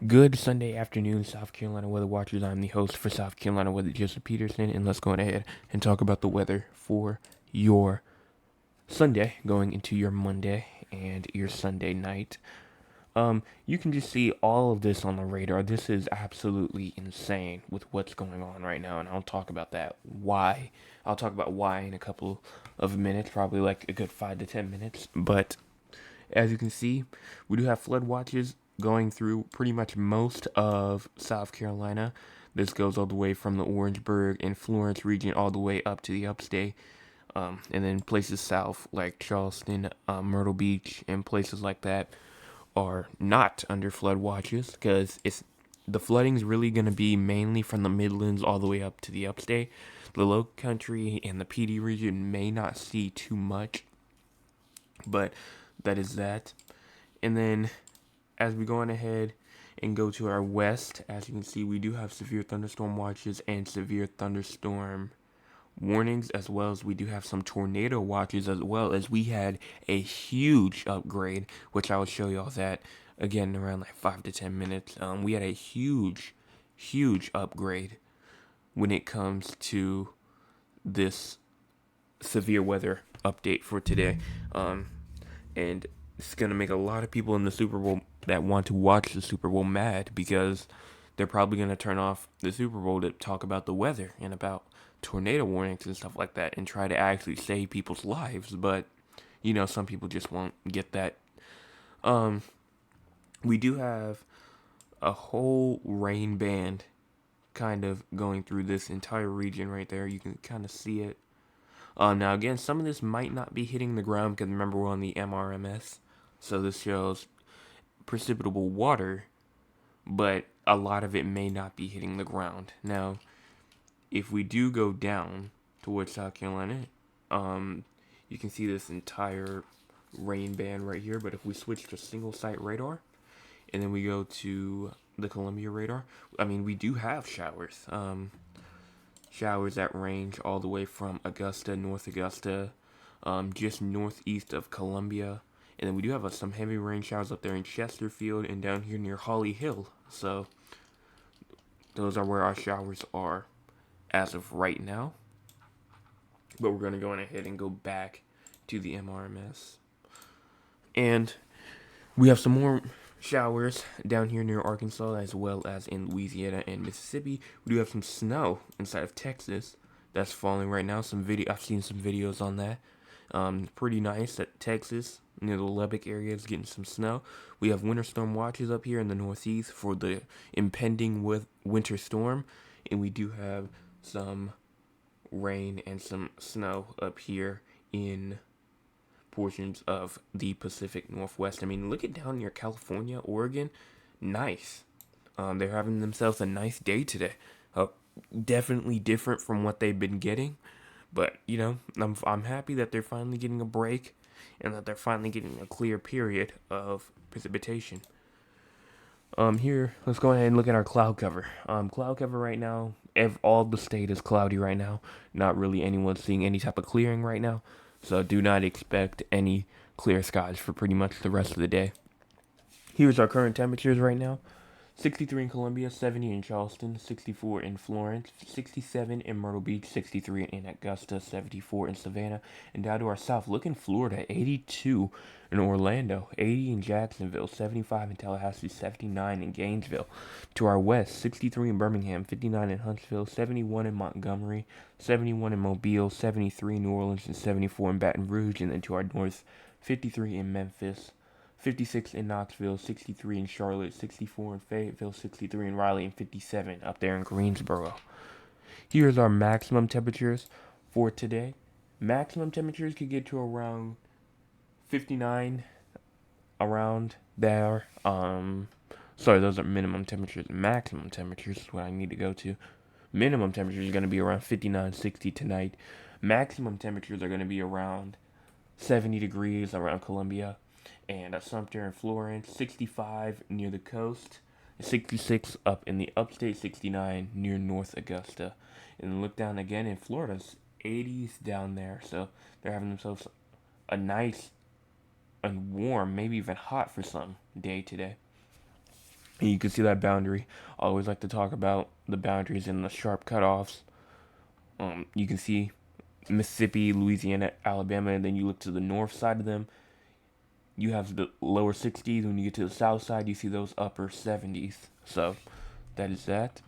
Good Sunday afternoon, South Carolina weather watchers. I'm the host for South Carolina Weather, Joseph Peterson, and let's go ahead and talk about the weather for your Sunday going into your Monday and your Sunday night. You can just see all of this on the radar. This is absolutely insane with what's going on right now, and I'll talk about that. Why? I'll talk about why in a couple of minutes, probably like a good 5 to 10 minutes. But as you can see, we do have flood watches going through pretty much most of South Carolina. This goes all the way from the Orangeburg and Florence region all the way up to the upstate. And then places south like Charleston, Myrtle Beach, and places like that are not under flood watches because it's the flooding is really going to be mainly from the Midlands all the way up to the upstate. The Low Country and the PD region may not see too much, but that is that. And then as we go on ahead and go to our west, as you can see, we do have severe thunderstorm watches and severe thunderstorm warnings, as well as we do have some tornado watches, as well as we had a huge upgrade, which I will show y'all that again around like 5 to 10 minutes. We had a huge upgrade when it comes to this severe weather update for today. And it's going to make a lot of people in the Super Bowl that want to watch the Super Bowl mad because they're probably going to turn off the Super Bowl to talk about the weather and about tornado warnings and stuff like that and try to actually save people's lives. But, some people just won't get that. We do have a whole rain band kind of going through this entire region right there. You can kind of see it. Now, again, some of this might not be hitting the ground because remember we're on the MRMS. So this shows precipitable water, but a lot of it may not be hitting the ground. Now, if we do go down towards South Carolina, you can see this entire rain band right here. But if we switch to single site radar, and then we go to the Columbia radar, we do have showers. Showers that range all the way from Augusta, North Augusta, just northeast of Columbia. And then we do have some heavy rain showers up there in Chesterfield and down here near Holly Hill. So those are where our showers are as of right now. But we're going to go on ahead and go back to the MRMS. And we have some more showers down here near Arkansas as well as in Louisiana and Mississippi. We do have some snow inside of Texas that's falling right now. I've seen some videos on that. Pretty nice that Texas near the Lubbock area is getting some snow. We have winter storm watches up here in the northeast for the impending winter storm, and we do have some rain and some snow up here in portions of the Pacific Northwest. Look at down near California, Oregon. Nice. They're having themselves a nice day today. Definitely different from what they've been getting. But, I'm happy that they're finally getting a break and that they're finally getting a clear period of precipitation. Here, let's go ahead and look at our cloud cover. Cloud cover right now, all the state is cloudy right now. Not really anyone seeing any type of clearing right now. So do not expect any clear skies for pretty much the rest of the day. Here's our current temperatures right now. 63 in Columbia, 70 in Charleston, 64 in Florence, 67 in Myrtle Beach, 63 in Augusta, 74 in Savannah, and down to our south, look in Florida, 82 in Orlando, 80 in Jacksonville, 75 in Tallahassee, 79 in Gainesville. To our west, 63 in Birmingham, 59 in Huntsville, 71 in Montgomery, 71 in Mobile, 73 in New Orleans, and 74 in Baton Rouge. And then to our north, 53 in Memphis, 56 in Knoxville, 63 in Charlotte, 64 in Fayetteville, 63 in Raleigh, and 57 up there in Greensboro. Here's our maximum temperatures for today. Maximum temperatures could get to around 59, around there. Sorry, those are minimum temperatures. Maximum temperatures is what I need to go to. Minimum temperature is going to be around 59, 60 tonight. Maximum temperatures are going to be around 70 degrees around Columbia and Sumter and Florence, 65 near the coast, 66 up in the upstate, 69 near North Augusta. And look down again in Florida's 80s down there, so they're having themselves a nice and warm, maybe even hot for some day today. And you can see that boundary. I always like to talk about the boundaries and the sharp cutoffs. You can see Mississippi, Louisiana, Alabama, and then you look to the north side of them. You have the lower 60s. When you get to the south side, you see those upper 70s. So that is that.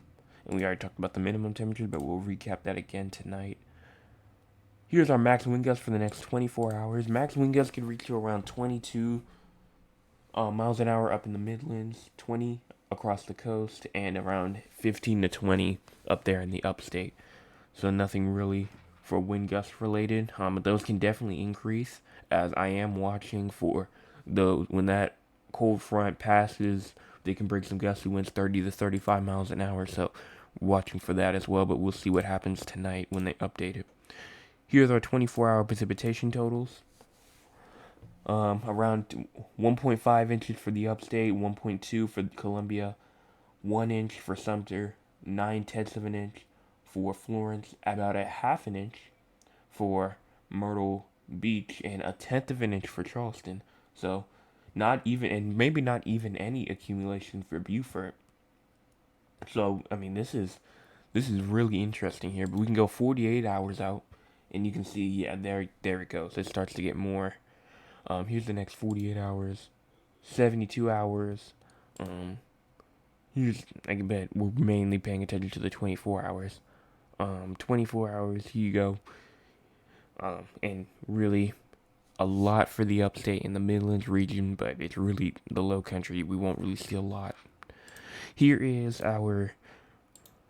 And we already talked about the minimum temperatures, but we'll recap that again tonight. Here's our max wind gusts for the next 24 hours. Max wind gusts can reach to around 22 miles an hour up in the Midlands, 20 across the coast, and around 15 to 20 up there in the upstate. So nothing really for wind gust related. But those can definitely increase as I am watching for those when that cold front passes. They can bring some gusty winds 30 to 35 miles an hour. So watching for that as well. But we'll see what happens tonight when they update it. Here's our 24-hour precipitation totals. Around 1.5 inches for the upstate, 1.2 for Columbia, 1 inch for Sumter, 9/10 of an inch for Florence, about a half an inch for Myrtle Beach, and a tenth of an inch for Charleston. So, not even, and maybe not even any accumulation for Beaufort. So, I mean, this is really interesting here. But we can go 48 hours out, and you can see, yeah, there it goes. It starts to get more. Here's the next 48 hours, 72 hours. Um, here's, I bet we're mainly paying attention to the 24 hours. 24 hours, here you go. And really a lot for the upstate and the Midlands region, but it's really the low country. We won't really see a lot. Here is our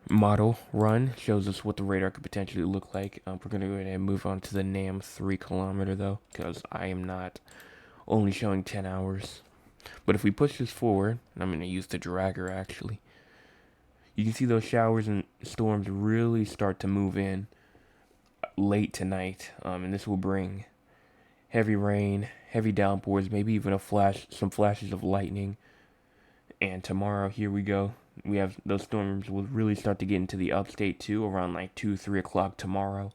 model run. Shows us what the radar could potentially look like. We're going to go ahead and move on to the NAM 3 kilometer though, because I am not only showing 10 hours. But if we push this forward, and I'm going to use the dragger actually, you can see those showers and storms really start to move in late tonight. And this will bring heavy rain, heavy downpours, maybe even some flashes of lightning. And tomorrow, here we go. We have those storms will really start to get into the upstate too, around like 2, 3 o'clock tomorrow.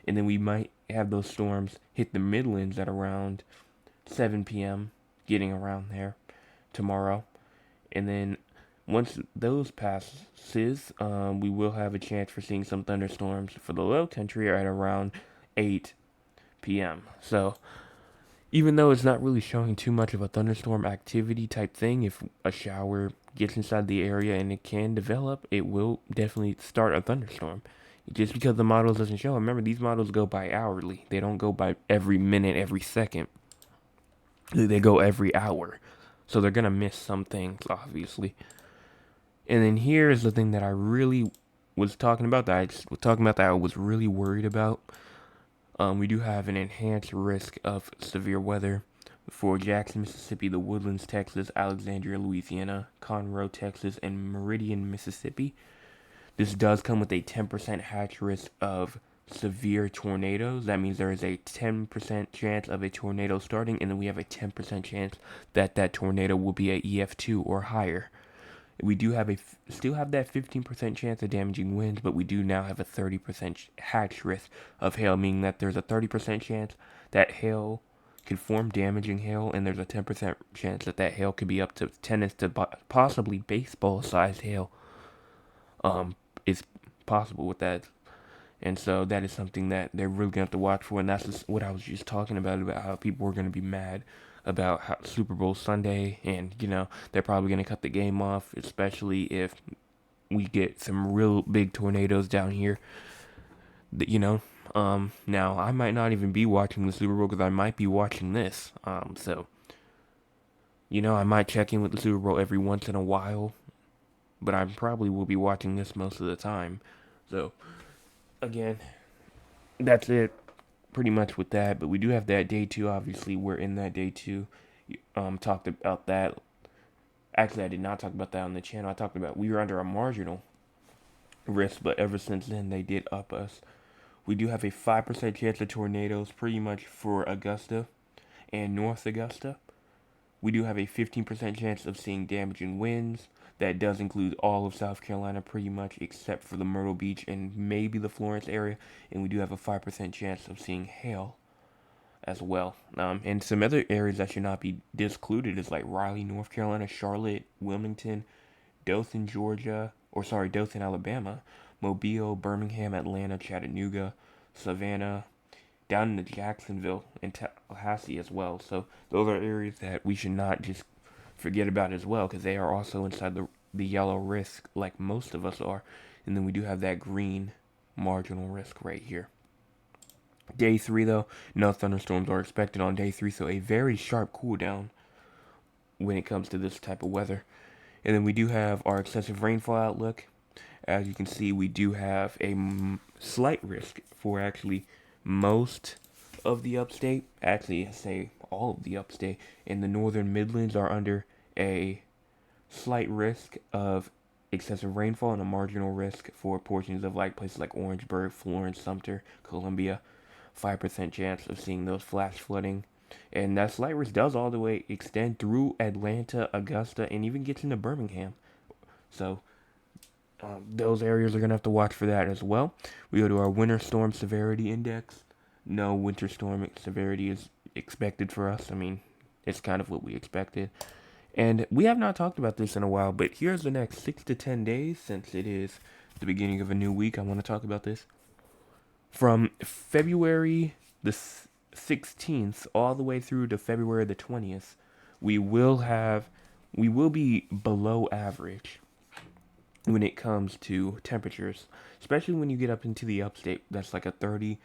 And then we might have those storms hit the Midlands at around 7 p.m., getting around there tomorrow. And then once those passes, we will have a chance for seeing some thunderstorms for the low country at around 8 p.m. So even though it's not really showing too much of a thunderstorm activity type thing, if a shower gets inside the area and it can develop, it will definitely start a thunderstorm. Just because the models doesn't show, remember these models go by hourly. They don't go by every minute, every second. They go every hour. So they're going to miss some things, obviously. And then here is the thing that I really was talking about, that I was really worried about. We do have an enhanced risk of severe weather for Jackson, Mississippi, the Woodlands, Texas, Alexandria, Louisiana, Conroe, Texas, and Meridian, Mississippi. This does come with a 10% hatch risk of severe tornadoes. That means there is a 10% chance of a tornado starting, and then we have a 10% chance that that tornado will be a EF2 or higher. We do have still have that 15% chance of damaging winds, but we do now have a 30% hatch risk of hail, meaning that there's a 30% chance that hail could form damaging hail, and there's a 10% chance that that hail could be up to tennis to possibly baseball-sized hail. Is possible with that. And so that is something that they're really going to have to watch for. And that's just what I was just talking about how people are going to be mad about how Super Bowl Sunday. And, they're probably going to cut the game off, especially if we get some real big tornadoes down here. Now, I might not even be watching the Super Bowl because I might be watching this. So, I might check in with the Super Bowl every once in a while. But I probably will be watching this most of the time. So, again, that's it pretty much with that. But we do have that day 2. Obviously, we're in that day 2. Talked about that. Actually, I did not talk about that on the channel. I talked about we were under a marginal risk, but ever since then, they did up us. We do have a 5% chance of tornadoes pretty much for Augusta and North Augusta. We do have a 15% chance of seeing damaging winds. That does include all of South Carolina pretty much, except for the Myrtle Beach and maybe the Florence area. And we do have a 5% chance of seeing hail as well. And some other areas that should not be discluded is like Raleigh, North Carolina, Charlotte, Wilmington, Dothan, Georgia, or sorry, Dothan, Alabama, Mobile, Birmingham, Atlanta, Chattanooga, Savannah, down into Jacksonville and Tallahassee as well. So those are areas that we should not just forget about as well, because they are also inside the yellow risk, like most of us are. And then we do have that green marginal risk right here. Day 3, though, no thunderstorms are expected on day 3, so a very sharp cool down when it comes to this type of weather. And then we do have our excessive rainfall outlook. As you can see, we do have a slight risk for actually most of the upstate. Actually, I say all of the upstate. And the northern Midlands are under a slight risk of excessive rainfall and a marginal risk for portions of like places like Orangeburg, Florence, Sumter, Columbia. 5% chance of seeing those flash flooding. And that slight risk does all the way extend through Atlanta, Augusta, and even gets into Birmingham. So those areas are going to have to watch for that as well. We go to our winter storm severity index. No winter storm severity is expected for us. I mean, it's kind of what we expected. And we have not talked about this in a while, but here's the next 6 to 10 days, since it is the beginning of a new week. I want to talk about this. From February the 16th all the way through to February the 20th, we will be below average when it comes to temperatures, especially when you get up into the upstate. That's like a 30,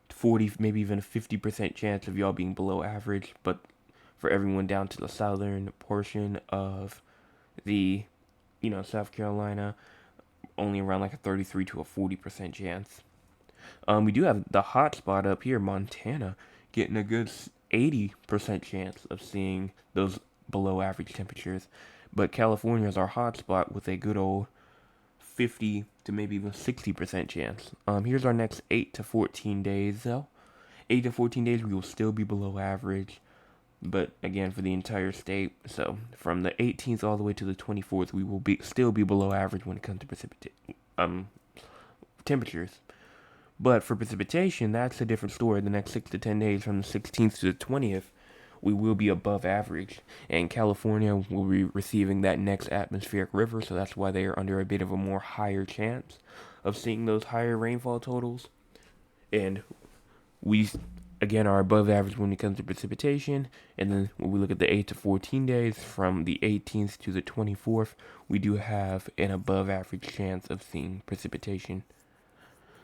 40, maybe even a 50% chance of y'all being below average. But for everyone down to the southern portion of the, South Carolina, only around like a 33 to a 40% chance. We do have the hot spot up here, Montana, getting a good 80% chance of seeing those below average temperatures. But California is our hot spot with a good old 50 to maybe even 60% chance. Here's our next 8 to 14 days, though. 8 to 14 days, we will still be below average. But again, for the entire state, so from the 18th all the way to the 24th, we will still be below average when it comes to temperatures. But for precipitation, that's a different story. The next 6 to 10 days, from the 16th to the 20th, we will be above average. And California will be receiving that next atmospheric river, so that's why they are under a bit of a more higher chance of seeing those higher rainfall totals. And we, again, are above average when it comes to precipitation. And then when we look at the 8 to 14 days, from the 18th to the 24th, we do have an above average chance of seeing precipitation.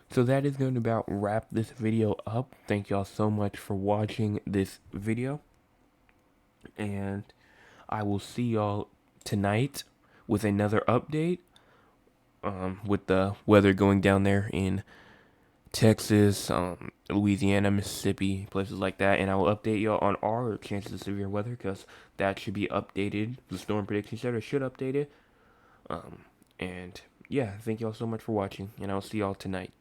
So that is going to about wrap this video up. Thank y'all so much for watching this video. And I will see y'all tonight with another update. With the weather going down there in Texas, Louisiana, Mississippi, places like that. And I will update y'all on our chances of severe weather, because that should be updated. The Storm Prediction Center should update it. And yeah, thank y'all so much for watching. And I'll see y'all tonight.